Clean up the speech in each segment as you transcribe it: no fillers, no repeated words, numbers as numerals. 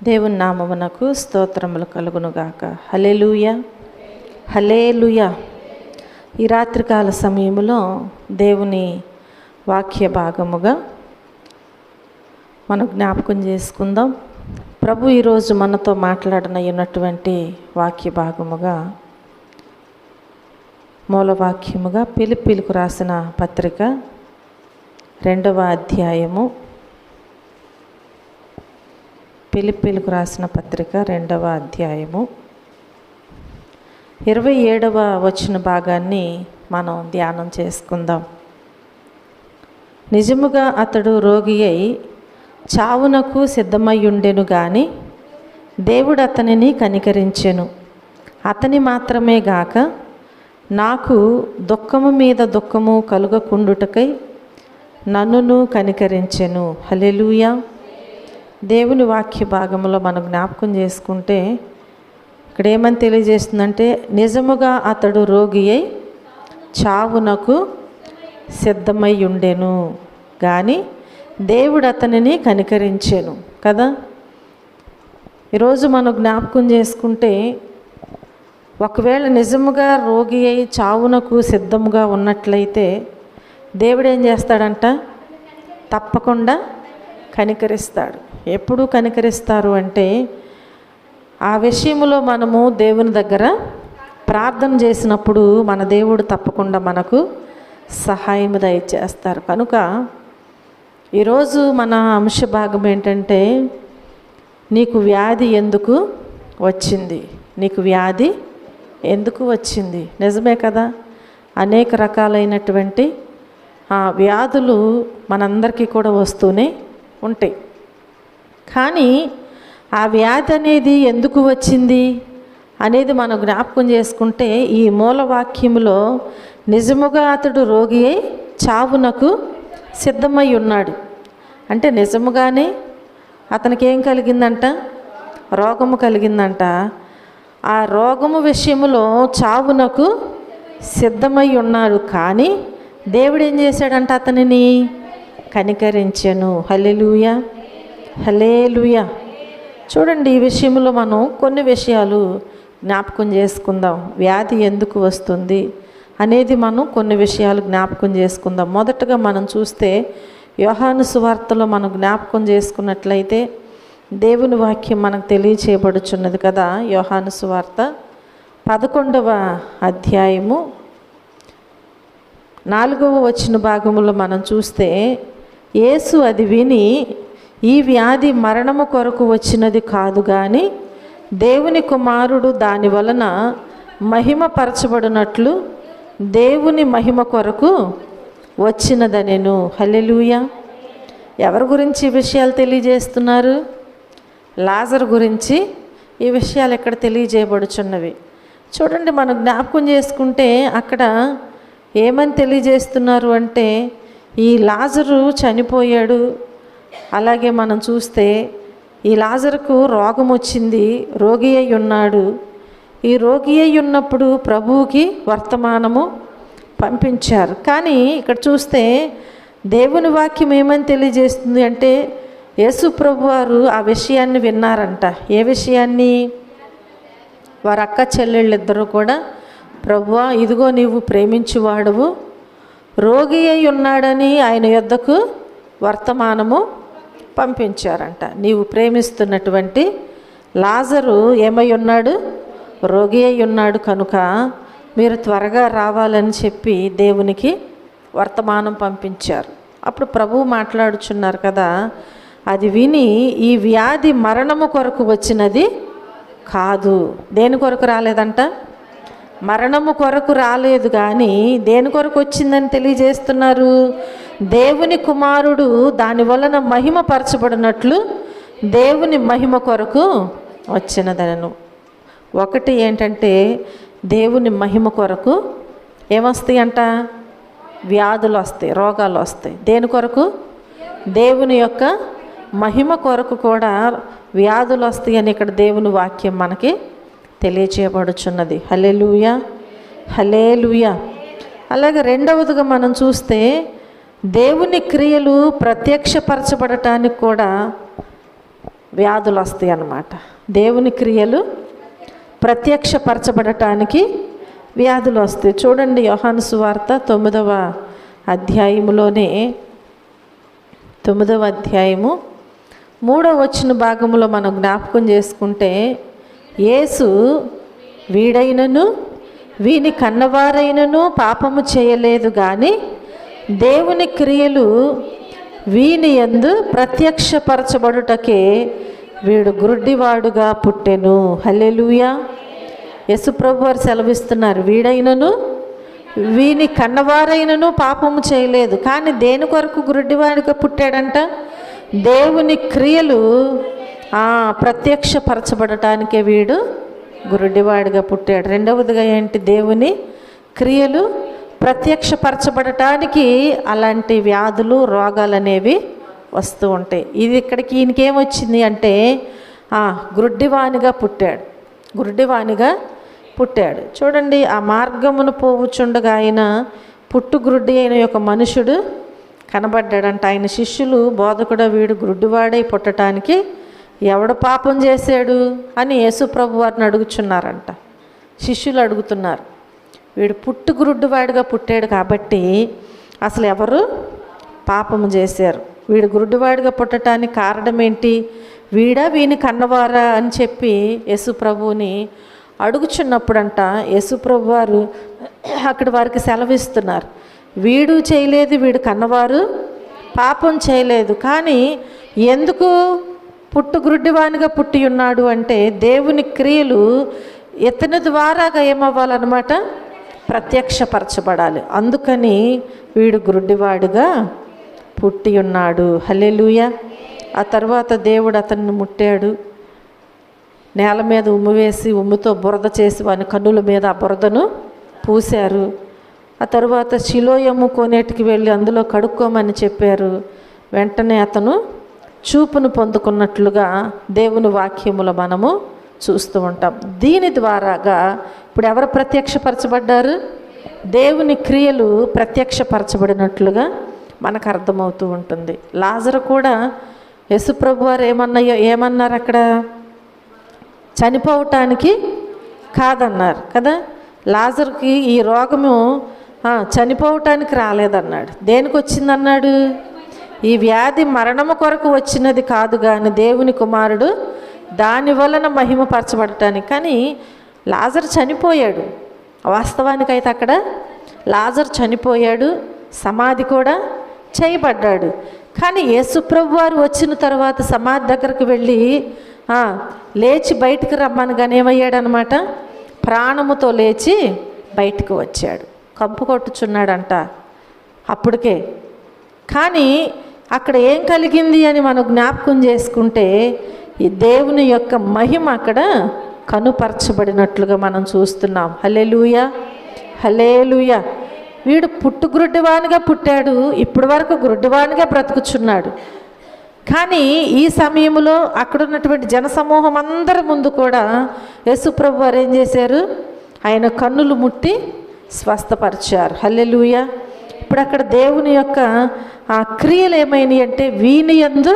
దేవుని నామమునకు స్తోత్రములు కలుగునుగాక. హల్లెలూయా, హల్లెలూయా. ఈ రాత్రికాల సమయంలో దేవుని వాక్య భాగముగా మనం జ్ఞాపకం చేసుకుందాం. ప్రభు ఈరోజు మనతో మాట్లాడనయ్యున్నటువంటి వాక్య భాగముగా మూలవాక్యముగా ఫిలిప్పీలకు రాసిన పత్రిక 2వ అధ్యాయము. ఫిలిప్పీలకు రాసిన పత్రిక 2వ అధ్యాయము 27వ వచన భాగాన్ని మనం ధ్యానం చేసుకుందాం. నిజముగా అతడు రోగి అయి చావునకు సిద్ధమయ్యుండెను గాని దేవుడు అతనిని కనికరించెను. అతని మాత్రమే గాక నాకు దుఃఖము మీద దుఃఖము కలుగకుండుటకై నన్నును కనికరించెను. హల్లెలూయా. దేవుని వాక్య భాగంలో మనం జ్ఞాపకం చేసుకుంటే ఇక్కడ ఏమని తెలియజేస్తుందంటే, నిజముగా అతడు రోగి అయి చావునకు సిద్ధమై ఉండెను కానీ దేవుడు అతనిని కనికరించెను కదా. ఈరోజు మనం జ్ఞాపకం చేసుకుంటే, ఒకవేళ నిజముగా రోగి అయి చావునకు సిద్ధముగా ఉన్నట్లయితే దేవుడు ఏం చేస్తాడంట? తప్పకుండా కనికరిస్తాడు. ఎప్పుడు కనికరిస్తారు అంటే, ఆ విషయంలో మనము దేవుని దగ్గర ప్రార్థన చేసినప్పుడు మన దేవుడు తప్పకుండా మనకు సహాయం దయచేస్తారు. కనుక ఈరోజు మన అంశ భాగం ఏంటంటే, నీకు వ్యాధి ఎందుకు వచ్చింది? నీకు వ్యాధి ఎందుకు వచ్చింది? నిజమే కదా, అనేక రకాలైనటువంటి వ్యాధులు మనందరికీ కూడా వస్తూనే ఉంటాయి. కానీ ఆ వ్యాధి అనేది ఎందుకు వచ్చింది అనేది మనం జ్ఞాపకం చేసుకుంటే, ఈ మూలవాక్యంలో నిజముగా అతడు రోగి అయి చావునకు సిద్ధమై ఉన్నాడు అంటే నిజముగానే అతనికి ఏం కలిగిందంట? రోగము కలిగిందంట. ఆ రోగము విషయంలో చావునకు సిద్ధమై ఉన్నాడు కానీ దేవుడు ఏం చేశాడంట? అతనిని కనికరించెను. హల్లెలూయా, హల్లెలూయా. చూడండి, ఈ విషయంలో మనం కొన్ని విషయాలు జ్ఞాపకం చేసుకుందాం. వ్యాధి ఎందుకు వస్తుంది అనేది మనం కొన్ని విషయాలు జ్ఞాపకం చేసుకుందాం. మొదటగా మనం చూస్తే యోహాను సువార్తలో మనం జ్ఞాపకం చేసుకున్నట్లయితే దేవుని వాక్యం మనకు తెలియచేయబడుచున్నది కదా. యోహాను సువార్త 11వ అధ్యాయము 4వ వచన భాగంలో మనం చూస్తే, యేసు అది విని, ఈ వ్యాధి మరణము కొరకు వచ్చినది కాదు కానీ దేవుని కుమారుడు దాని వలన మహిమపరచబడినట్లు దేవుని మహిమ కొరకు వచ్చినదనెను. హల్లెలూయా. ఎవరి గురించి ఈ విషయాలు తెలియజేస్తున్నారు? లాజరు గురించి ఈ విషయాలు ఇక్కడ తెలియజేయబడుచున్నవి. చూడండి, మనం జ్ఞాపకం చేసుకుంటే అక్కడ ఏమని తెలియజేస్తున్నారు అంటే, ఈ లాజరు చనిపోయాడు. అలాగే మనం చూస్తే ఈ లాజరుకు రోగం వచ్చింది, రోగి అయి ఉన్నాడు. ఈ రోగి అయి ఉన్నప్పుడు ప్రభువుకి వర్తమానము పంపించారు. కానీ ఇక్కడ చూస్తే దేవుని వాక్యం ఏమని తెలియజేస్తుంది అంటే, యేసు ప్రభు వారు ఆ విషయాన్ని విన్నారంట. ఏ విషయాన్ని? వారి అక్క చెల్లెళ్ళిద్దరూ కూడా, ప్రభువా, ఇదిగో నీవు ప్రేమించువాడువు, రోగి అయి ఉన్నాడని ఆయన యొద్దకు వర్తమానము పంపించారంట. నీవు ప్రేమిస్తున్నటువంటి లాజరు ఏమై ఉన్నాడు? రోగి అయి ఉన్నాడు కనుక మీరు త్వరగా రావాలని చెప్పి దేవునికి వర్తమానం పంపించారు. అప్పుడు ప్రభువు మాట్లాడుచున్నారు కదా, అది విని, ఈ వ్యాధి మరణము కొరకు వచ్చినది కాదు. దేని కొరకు రాలేదంట? మరణము కొరకు రాలేదు కానీ దేని కొరకు వచ్చిందని తెలియజేస్తున్నారు? దేవుని కుమారుడు దాని వలన మహిమపరచబడినట్లు దేవుని మహిమ కొరకు వచ్చినదనను. ఒకటి ఏంటంటే, దేవుని మహిమ కొరకు ఏమొస్తాయి అంట? వ్యాధులు వస్తాయి, రోగాలు వస్తాయి. దేని కొరకు? దేవుని యొక్క మహిమ కొరకు కూడా వ్యాధులు వస్తాయి అని ఇక్కడ దేవుని వాక్యం మనకి తెలియచేయబడుచున్నది. హల్లెలూయా, హల్లెలూయా. అలాగే రెండవదిగా మనం చూస్తే, దేవుని క్రియలు ప్రత్యక్షపరచబడటానికి కూడా వ్యాధులు వస్తాయి అన్నమాట. దేవుని క్రియలు ప్రత్యక్షపరచబడటానికి వ్యాధులు వస్తాయి. చూడండి, యోహాను సువార్త 9వ అధ్యాయములోనే 9వ అధ్యాయము 3వ వచన భాగంలో మనం జ్ఞాపకం చేసుకుంటే, యేసు వీడైనను వీని కన్నవారైనను పాపము చేయలేదు కానీ దేవుని క్రియలు వీని యందు ప్రత్యక్షపరచబడుటకే వీడు గుడ్డివాడుగా పుట్టెను. హల్లెలూయా. యేసుప్రభు వారు సెలవిస్తున్నారు, వీడైనను వీని కన్నవారైనను పాపము చేయలేదు, కానీ దేని కొరకు గుడ్డివాడిగా పుట్టాడంట? దేవుని క్రియలు ప్రత్యక్షపరచబడటానికే వీడు గుడ్డివాడిగా పుట్టాడు. రెండవదిగా ఏంటి? దేవుని క్రియలు ప్రత్యక్షపరచబడటానికి అలాంటి వ్యాధులు, రోగాలు అనేవి వస్తూ ఉంటాయి. ఇది ఇక్కడికి ఈయనకేమొచ్చింది అంటే గుడ్డివానిగా పుట్టాడు. చూడండి, ఆ మార్గమును పోవుచుండగా ఆయన పుట్టుగుడ్డి అయిన ఒక మనుషుడు కనబడ్డాడంట. ఆయన శిష్యులు, బోధకుడు వీడు గుడ్డివాడై పుట్టడానికి ఎవడు పాపం చేశాడు అని యేసుప్రభు వారిని అడుగుచున్నారంట. శిష్యులు అడుగుతున్నారు, వీడు గుడ్డివాడిగా పుట్టాడు కాబట్టి అసలు ఎవరు పాపము చేశారు? వీడు గుడ్డివాడిగా పుట్టడానికి కారణం ఏంటి? వీడా వీని కన్నవారా అని చెప్పి యేసుప్రభుని అడుగుచున్నప్పుడంట యేసుప్రభు వారు అక్కడ వారికి సెలవిస్తున్నారు, వీడు చేయలేదు, వీడు కన్నవారు పాపం చేయలేదు, కానీ ఎందుకు గుడ్డివానిగా పుట్టి ఉన్నాడు అంటే దేవుని క్రియలు ఇతని ద్వారాగా ఏమవ్వాలన్నమాట? ప్రత్యక్షపరచబడాలి. అందుకని వీడు గుడ్డివాడుగా పుట్టి ఉన్నాడు. హల్లెలూయా. ఆ తర్వాత దేవుడు అతన్ని ముట్టాడు, నేల మీద ఉమ్ము వేసి ఉమ్ముతో బురద చేసి వాని కన్నుల మీద ఆ బురదను పూశారు. ఆ తర్వాత శిలోయము కోనేటికి వెళ్ళి అందులో కడుక్కోమని చెప్పారు. వెంటనే అతను చూపును పొందుకున్నట్లుగా దేవుని వాక్యములో మనము చూస్తూ ఉంటాం. దీని ద్వారాగా ఇప్పుడు ఎవరు ప్రత్యక్షపరచబడ్డారు? దేవుని క్రియలు ప్రత్యక్షపరచబడినట్లుగా మనకు అర్థమవుతూ ఉంటుంది. లాజరు కూడా యేసుప్రభు వారు ఏమన్నారు అక్కడ? చనిపోవటానికి కాదన్నారు కదా. లాజరుకి ఈ రోగము చనిపోవటానికి రాలేదన్నాడు. దేనికి వచ్చిందన్నాడు? ఈ వ్యాధి మరణము కొరకు వచ్చినది కాదు కానీ దేవుని కుమారుడు దాని వలన మహిమపరచబడటానికి. కానీ లాజరు చనిపోయాడు. వాస్తవానికైతే అక్కడ లాజరు చనిపోయాడు, సమాధి కూడా చేయబడ్డాడు. కానీ యేసుప్రభు వారు వచ్చిన తర్వాత సమాధి దగ్గరకు వెళ్ళి లేచి బయటికి రమ్మనగానే ఏమయ్యాడనమాట? ప్రాణముతో లేచి బయటికి వచ్చాడు. కంపు కొట్టుచున్నాడంట అప్పటికే. కానీ అక్కడ ఏం కలిగింది అని మనం జ్ఞాపకం చేసుకుంటే ఈ దేవుని యొక్క మహిమ అక్కడ కనుపరచబడినట్లుగా మనం చూస్తున్నాం. హల్లెలూయా, హల్లెలూయా. వీడు గుడ్డివానిగా పుట్టాడు, ఇప్పటి వరకు గుడ్డివానిగా బ్రతుకుచున్నాడు. కానీ ఈ సమయంలో అక్కడున్నటువంటి జనసమూహం అందరి ముందు కూడా యేసుప్రభు వారు ఏం చేశారు? ఆయన కన్నులు ముట్టి స్వస్థపరిచారు. హల్లెలూయా. ఇప్పుడు అక్కడ దేవుని యొక్క ఆ క్రియలు ఏమైనాయి అంటే వీని యందు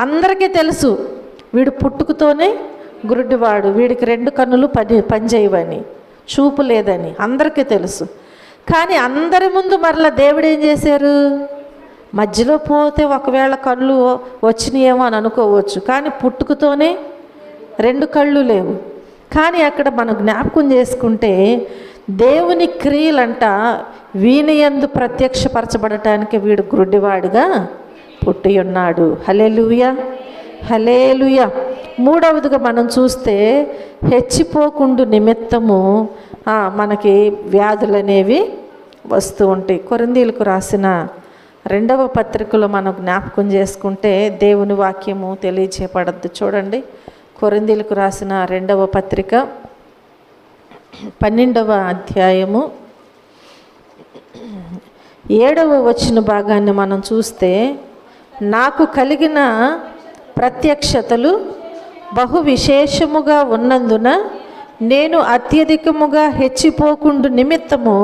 అందరికీ తెలుసు వీడు పుట్టుకతోనే గుడ్డివాడు, వీడికి 2 కన్నులు పనిచేయవని, చూపు లేదని అందరికీ తెలుసు. కానీ అందరి ముందు మరలా దేవుడు ఏం చేశారు? మధ్యలో పోతే ఒకవేళ కళ్ళు వచ్చినాయేమో అని అనుకోవచ్చు, కానీ పుట్టుకతోనే 2 కళ్ళు లేవు. కానీ అక్కడ మనం జ్ఞాపకం చేసుకుంటే దేవుని క్రియలంట వీని యందు ప్రత్యక్షపరచబడటానికి వీడు గుడ్డివాడుగా పుట్టి ఉన్నాడు. హల్లెలూయా, హల్లెలూయా. మూడవదిగా మనం చూస్తే హెచ్చిపోకుండు నిమిత్తము మనకి వ్యాధులు అనేవి వస్తూ ఉంటాయి. కొరింథీయులకు రాసిన 2వ పత్రికలో మనం జ్ఞాపకం చేసుకుంటే దేవుని వాక్యము తెలియచేయబడద్దు. చూడండి, కొరింథీయులకు రాసిన 2వ పత్రిక 12వ అధ్యాయము 7వ వచన భాగాన్ని మనం చూస్తే, నాకు కలిగిన ప్రత్యక్షతలు బహు విశేషముగా ఉన్నందున నేను అత్యధికముగా హెచ్చిపోకుండు నిమిత్తము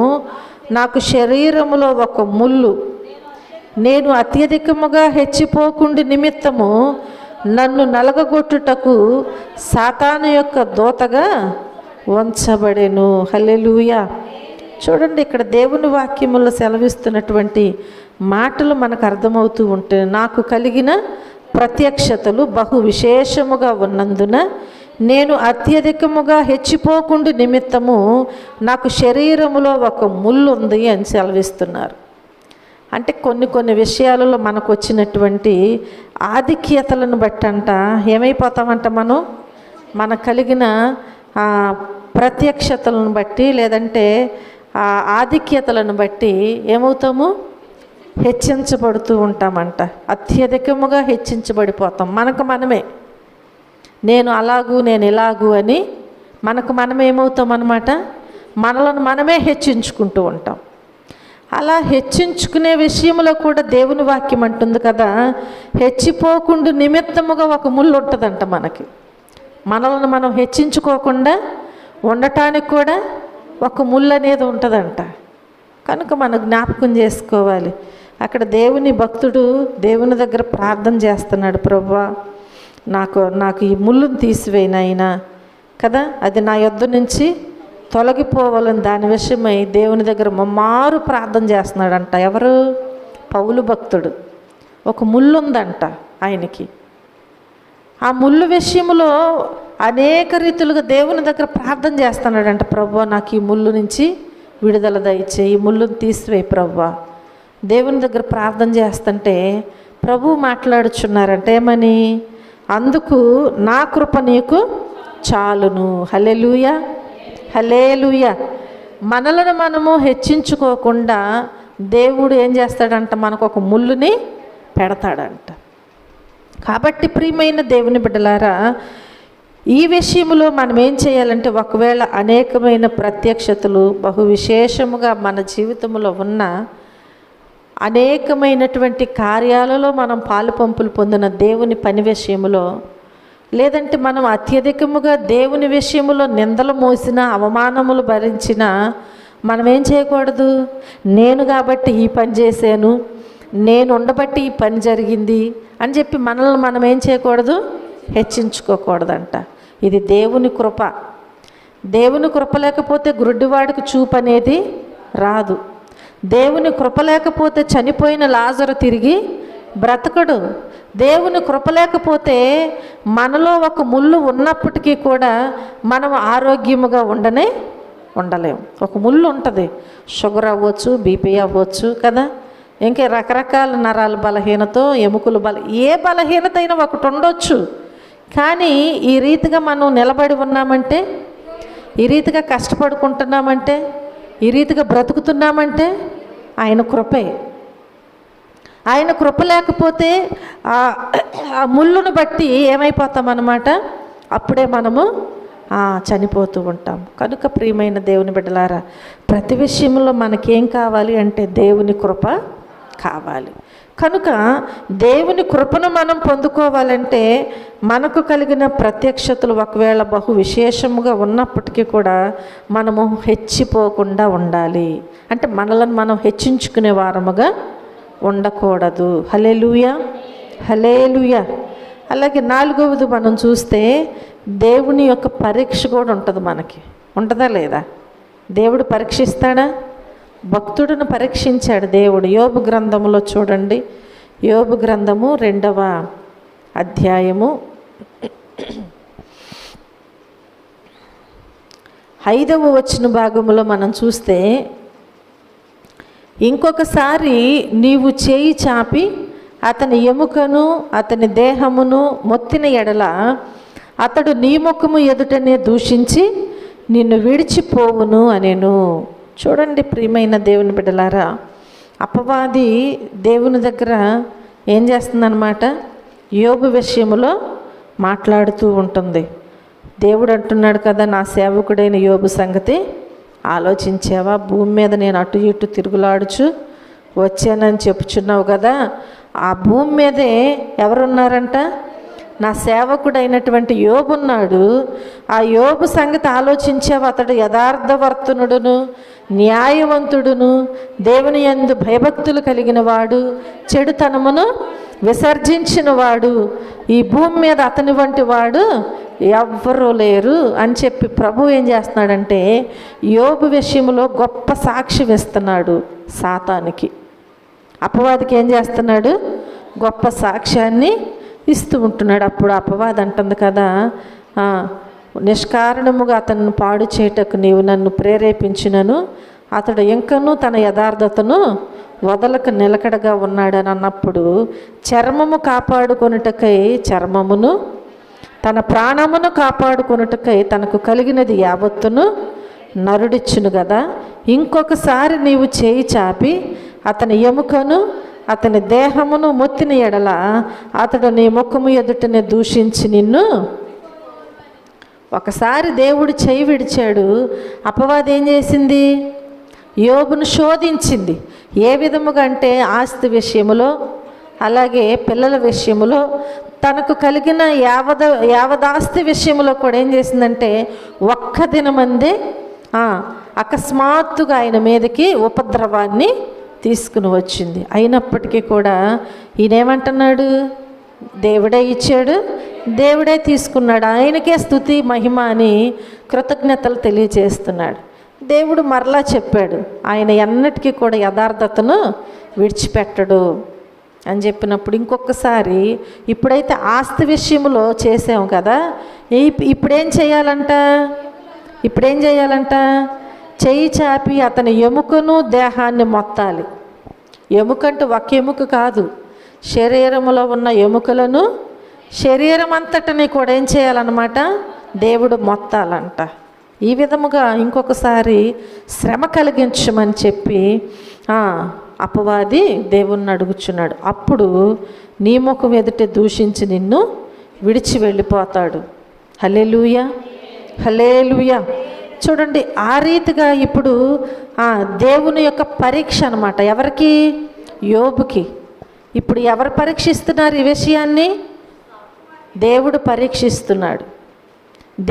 నాకు శరీరములో ఒక ముళ్ళు, నేను అత్యధికముగా హెచ్చిపోకుండు నిమిత్తము నన్ను నలగగొట్టుటకు సాతాను యొక్క దూతగా ఉంచబడెను. హల్లెలూయా. చూడండి, ఇక్కడ దేవుని వాక్యములో సెలవిస్తున్నటువంటి మాటలు మనకు అర్థమవుతూ ఉంటాయి. నాకు కలిగిన ప్రత్యక్షతలు బహు విశేషముగా ఉన్నందున నేను అత్యధికముగా హెచ్చిపోకుండా నిమిత్తము నాకు శరీరములో ఒక ముళ్ళు ఉంది అని సెలవిస్తున్నారు. అంటే కొన్ని విషయాలలో మనకు వచ్చినటువంటి ఆధిక్యతలను బట్టంట ఏమైపోతామంట, మనకు కలిగిన ప్రత్యక్షతలను బట్టి లేదంటే ఆధిక్యతలను బట్టి ఏమవుతాము, హెచ్చించబడుతూ ఉంటామంట. అత్యధికముగా హెచ్చించబడిపోతాం. మనమే నేను అలాగూ నేను ఇలాగూ అని మనమే ఏమవుతాం అన్నమాట, మనలను మనమే హెచ్చించుకుంటూ ఉంటాం. అలా హెచ్చించుకునే విషయంలో కూడా దేవుని వాక్యం అంటుంది కదా, హెచ్చిపోకుండా నిమిత్తముగా ఒక ముళ్ళు ఉంటుందంట. మనలను మనం హెచ్చించుకోకుండా ఉండటానికి కూడా ఒక ముళ్ళు అనేది ఉంటుందంట. కనుక మనం జ్ఞాపకం చేసుకోవాలి. అక్కడ దేవుని భక్తుడు దేవుని దగ్గర ప్రార్థన చేస్తున్నాడు, ప్రభువా నాకు ఈ ముళ్ళును తీసివేయినాయినా కదా, అది నా యొద్ద నుంచి తొలగిపోవాలని దాని విషయమై దేవుని దగ్గర మమ్మారు ప్రార్థన చేస్తున్నాడంట. ఎవరు? పౌలు భక్తుడు. ఒక ముళ్ళు ఉందంట ఆయనకి. ఆ ముళ్ళు విషయంలో అనేక రీతులుగా దేవుని దగ్గర ప్రార్థన చేస్తున్నాడంట. ప్రభువా నాకు ఈ ముళ్ళు నుంచి విడుదల దయచేయి, ఈ ముళ్ళును తీసివేయి ప్రభువా. దేవుని దగ్గర ప్రార్థన చేస్తుంటే ప్రభువు మాట్లాడుచున్నారంట, ఏమని? అందుకు నా కృప నీకు చాలును. హల్లెలూయా, హల్లెలూయా. మనలను మనము హెచ్చించుకోకుండా దేవుడు ఏం చేస్తాడంట, మనకు ఒక ముళ్ళుని పెడతాడంట. కాబట్టి ప్రియమైన దేవుని బిడ్డలారా, ఈ విషయంలో మనం ఏం చేయాలంటే, ఒకవేళ అనేకమైన ప్రత్యక్షతలు బహు విశేషముగా మన జీవితంలో ఉన్న అనేకమైనటువంటి కార్యాలలో మనం పాలు పంపులు పొందిన దేవుని పని విషయంలో, లేదంటే మనం అత్యధికముగా దేవుని విషయంలో నిందలు మోసిన అవమానములు భరించిన మనం ఏం చేయకూడదు, నేను కాబట్టి ఈ పని చేశాను, నేను ఉండబట్టి ఈ పని జరిగింది అని చెప్పి మనల్ని మనం ఏం చేయకూడదు, హెచ్చించుకోకూడదంట. ఇది దేవుని కృప. దేవుని కృప లేకపోతే గుడ్డివాడికి చూపు అనేది రాదు. దేవుని కృప లేకపోతే చనిపోయిన లాజరు తిరిగి బ్రతకడు. దేవుని కృప లేకపోతే మనలో ఒక ముళ్ళు ఉన్నప్పటికీ కూడా మనం ఆరోగ్యముగా ఉండలేము. ఒక ముళ్ళు ఉంటుంది. షుగర్ అవ్వచ్చు, బీపీ అవ్వచ్చు కదా, ఇంకా రకరకాల నరాల బలహీనతో, ఎముకలు ఏ బలహీనత అయినా ఒకటి ఉండొచ్చు. కానీ ఈ రీతిగా మనం నిలబడి ఉన్నామంటే, ఈ రీతిగా కష్టపడుకుంటున్నామంటే, ఈ రీతిగా బ్రతుకుతున్నామంటే ఆయన కృపే. ఆయన కృప లేకపోతే ఆ ముళ్ళును బట్టి ఏమైపోతామన్నమాట, అప్పుడే మనము చనిపోతూ ఉంటాం. కనుక ప్రియమైన దేవుని బిడ్డలారా, ప్రతి విషయంలో మనకేం కావాలి అంటే దేవుని కృప కావాలి. కనుక దేవుని కృపను మనం పొందుకోవాలంటే మనకు కలిగిన ప్రత్యక్షతలు ఒకవేళ బహు విశేషముగా ఉన్నప్పటికీ కూడా మనము హెచ్చిపోకుండా ఉండాలి. అంటే మనలను మనం హెచ్చించుకునే వారముగా ఉండకూడదు. హల్లెలూయా, హల్లెలూయా. అలాగే 4వది మనం చూస్తే దేవుని యొక్క పరీక్ష కూడా ఉంటుంది. మనకి ఉంటుందా లేదా? దేవుడు పరీక్షిస్తాడా? భక్తుడిని పరీక్షించాడు దేవుడు. యోబు గ్రంథములో చూడండి, యోబు గ్రంథము 2వ అధ్యాయము 5వ వచన భాగములో మనం చూస్తే, ఇంకొకసారి నీవు చేయి చాపి అతని ఎముకను అతని దేహమును మొత్తిన ఎడల అతడు నీ ముఖము ఎదుటనే దూషించి నిన్ను విడిచిపోవును అనేను. చూడండి ప్రియమైన దేవుని బిడ్డలారా, అపవాది దేవుని దగ్గర ఏం చేస్తుందన్నమాట, యోబు విషయములో మాట్లాడుతూ ఉంటుంది. దేవుడు అంటున్నాడు కదా, నా సేవకుడైన యోబు సంగతి ఆలోచించావా? భూమి మీద నేను అటు ఇటు తిరుగులాడుచు వచ్చానని చెప్పుచున్నావు కదా, ఆ భూమి మీదే ఎవరున్నారంట? నా సేవకుడైనటువంటి యోబు ఉన్నాడు. ఆ యోబు సంగతి ఆలోచించావు? అతడు యథార్థవర్తనుడును న్యాయవంతుడును దేవుని యందు భయభక్తులు కలిగిన వాడు, చెడుతనమును విసర్జించిన వాడు ఈ భూమి మీద అతని వంటి వాడు ఎవ్వరూ లేరు అని చెప్పి ప్రభు ఏం చేస్తున్నాడంటే యోబు విషయంలో గొప్ప సాక్ష్యం ఇస్తున్నాడు. సాతానికి, అపవాదికి ఏం చేస్తున్నాడు? గొప్ప సాక్ష్యాన్ని ఇస్తూ ఉంటున్నాడు. అప్పుడు అపవాది అంటుంది కదా, నిష్కారణముగా అతన్ని పాడు చేయటకు నీవు నన్ను ప్రేరేపించినను అతడు ఇంకనూ తన యథార్థతను వదలకు నిలకడగా ఉన్నాడని అన్నప్పుడు, చర్మము కాపాడుకొనుటకై చర్మమును, తన ప్రాణమును కాపాడుకొనుటకై తనకు కలిగినది యావత్తును నరుడిచ్చును కదా. ఇంకొకసారి నీవు చేయి చాపి అతని ఎముకను అతని దేహమును మొత్తిన ఎడల అతడు నీ ముఖము ఎదుటనే దూషించి నిన్ను. ఒకసారి దేవుడు చేయి విడిచాడు. అపవాది ఏం చేసింది? యోబును శోధించింది. ఏ విధముగా అంటే ఆస్తి విషయములో, అలాగే పిల్లల విషయములో, తనకు కలిగిన యావదాస్తి విషయంలో కూడా ఏం చేసిందంటే ఒక్క దినమందే అకస్మాత్తుగా ఆయన మీదకి ఉపద్రవాన్ని తీసుకుని వచ్చింది. అయినప్పటికీ కూడా ఈయనేమంటున్నాడు? దేవుడే ఇచ్చాడు, దేవుడే తీసుకున్నాడు, ఆయనకే స్తుతి మహిమ అని కృతజ్ఞతలు తెలియజేస్తున్నాడు. దేవుడు మరలా చెప్పాడు, ఆయన ఎన్నటికీ కూడా యథార్థతను విడిచిపెట్టడు అని చెప్పినప్పుడు ఇంకొకసారి ఇప్పుడైతే ఆస్తి విషయంలో చేసాం కదా, ఇప్పుడేం చేయాలంట? చెయ్యి చాపి అతని ఎముకను దేహాన్ని మొత్తాలి. ఎముకంటే ఒక ఎముక కాదు, శరీరంలో ఉన్న ఎముకలను, శరీరం అంతటిని కూడా ఏం చేయాలన్నమాట? దేవుడు మొత్తాలంట. ఈ విధముగా ఇంకొకసారి శ్రమ కలిగించమని చెప్పి అపవాది దేవుణ్ణి అడుగుచున్నాడు. అప్పుడు నీ ముఖం ఎదుట దూషించి నిన్ను విడిచి వెళ్ళిపోతాడు. హల్లెలూయా, హల్లెలూయా. చూడండి, ఆ రీతిగా ఇప్పుడు దేవుని యొక్క పరీక్ష అన్నమాట. ఎవరికి? యోబుకి. ఇప్పుడు ఎవరు పరీక్షిస్తున్నారు ఈ విషయాన్ని? దేవుడు పరీక్షిస్తున్నాడు.